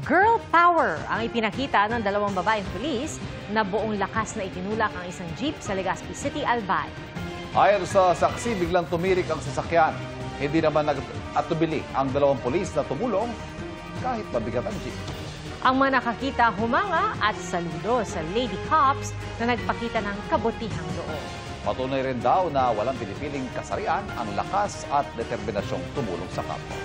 Girl power ang ipinakita ng dalawang babaeng pulis na buong lakas na itinulak ang isang jeep sa Legazpi City, Albay. Ayon sa saksi, biglang tumirik ang sasakyan. Hindi naman nag-atubili ang dalawang pulis na tumulong kahit mabigat ang jeep. Ang mga nakakita humanga at saludo sa Lady Cops na nagpakita ng kabutihang loob. Patunay rin daw na walang pinipiling kasarian ang lakas at determinasyong tumulong sa kapwa.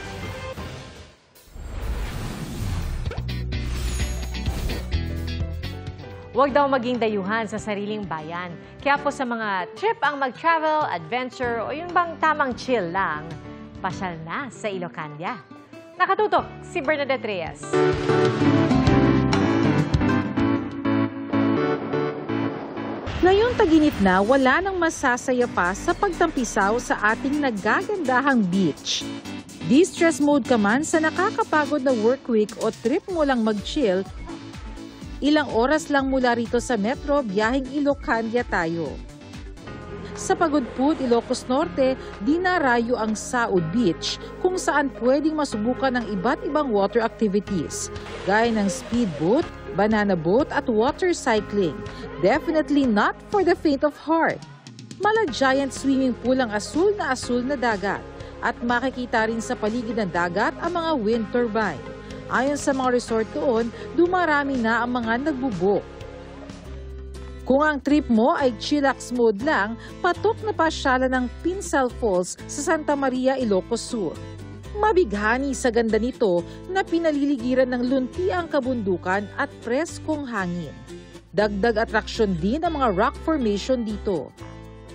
Huwag daw maging dayuhan sa sariling bayan. Kaya po sa mga trip ang mag-travel, adventure o yung bang tamang chill lang, pasyal na sa Ilocandia. Nakatutok si Bernadette Reyes. Ngayong tag-init na, wala nang masasaya pa sa pagtampisaw sa ating nagagandahang beach. Di-stress mode ka man sa nakakapagod na work week o trip mo lang mag-chill, ilang oras lang mula rito sa metro, biyaheng Ilocandia tayo. Sa Pagudpud, Ilocos Norte, dinarayo ang Saud Beach kung saan pwedeng masubukan ng iba't ibang water activities, gaya ng speedboat, banana boat at water cycling. Definitely not for the faint of heart. Mala giant swimming pool ang asul na dagat at makikita rin sa paligid ng dagat ang mga wind turbine. Ayon sa mga resort doon, dumarami na ang mga nagbubook. Kung ang trip mo ay chillax mode lang, patok na pasyala ng Pinsal Falls sa Santa Maria, Ilocos Sur. Mabighani sa ganda nito na pinaliligiran ng luntiang kabundukan at preskong hangin. Dagdag atraksyon din ang mga rock formation dito.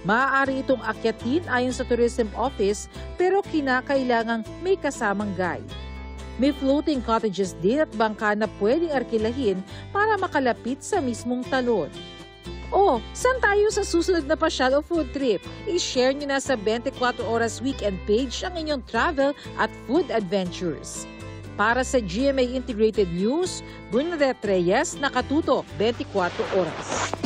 Maaari itong akyatin ayon sa Tourism Office pero kinakailangang may kasamang guide. May floating cottages din at bangka na pwedeng arkilahin para makalapit sa mismong talon. O, saan tayo sa susunod na pasyal o food trip? I-share nyo na sa 24 Oras Weekend page ang inyong travel at food adventures. Para sa GMA Integrated News, Bernadette Reyes, nakatutok 24 Oras.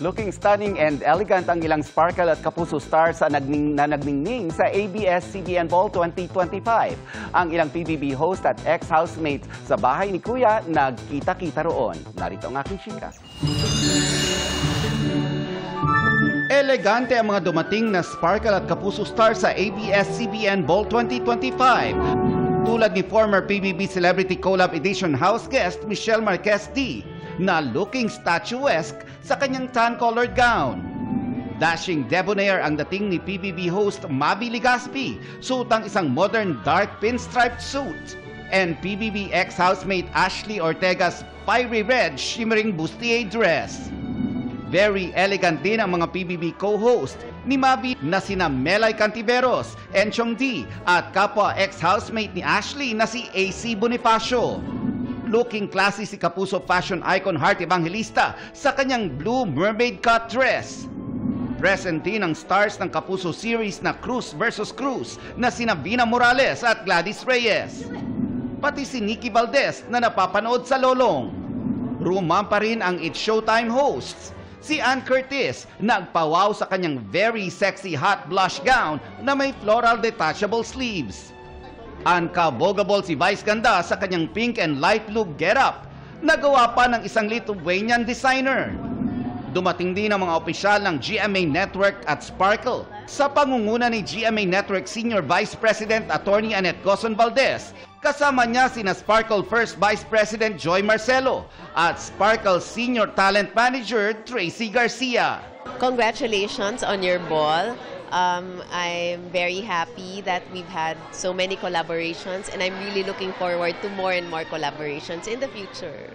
Looking stunning and elegant ang ilang Sparkle at Kapuso stars na nagningning sa ABS-CBN Ball 2025. Ang ilang PBB host at ex-housemate sa bahay ni Kuya nagkita-kita roon. Narito ang aking chika. Elegante ang mga dumating na Sparkle at Kapuso stars sa ABS-CBN Ball 2025. Tulad ni former PBB Celebrity Collab Edition house guest Michelle Marquez D, na looking statuesque sa kanyang tan-colored gown. Dashing debonair ang dating ni PBB host Mavi Legazpi, suotang isang modern dark pinstriped suit. And PBB ex-housemate Ashley Ortega's fiery red shimmering bustier dress. Very elegant din ang mga PBB co-host ni Mavi na sina Melay Cantiveros, Enchong D at kapwa ex-housemate ni Ashley na si AC Bonifacio. Looking classy si Kapuso fashion icon Heart Evangelista sa kanyang blue mermaid cut dress. Present din ang stars ng Kapuso series na Cruz vs. Cruz na sina Vina Morales at Gladys Reyes. Pati si Nikki Valdez na napapanood sa Lolong. Rumampa rin ang It's Showtime hosts. Si Ann Curtis nagpawaw sa kanyang very sexy hot blush gown na may floral detachable sleeves. Unkabogable si Vice Ganda sa kanyang pink and light blue getup, nagawa pa ng isang Lithuanian designer. Dumating din ang mga opisyal ng GMA Network at Sparkle sa pangunguna ni GMA Network Senior Vice President Attorney Annette Coson Valdez. Kasama niya sina Sparkle First Vice President Joy Marcelo at Sparkle Senior Talent Manager Tracy Garcia. Congratulations on your ball. I'm very happy that we've had so many collaborations and I'm really looking forward to more and more collaborations in the future.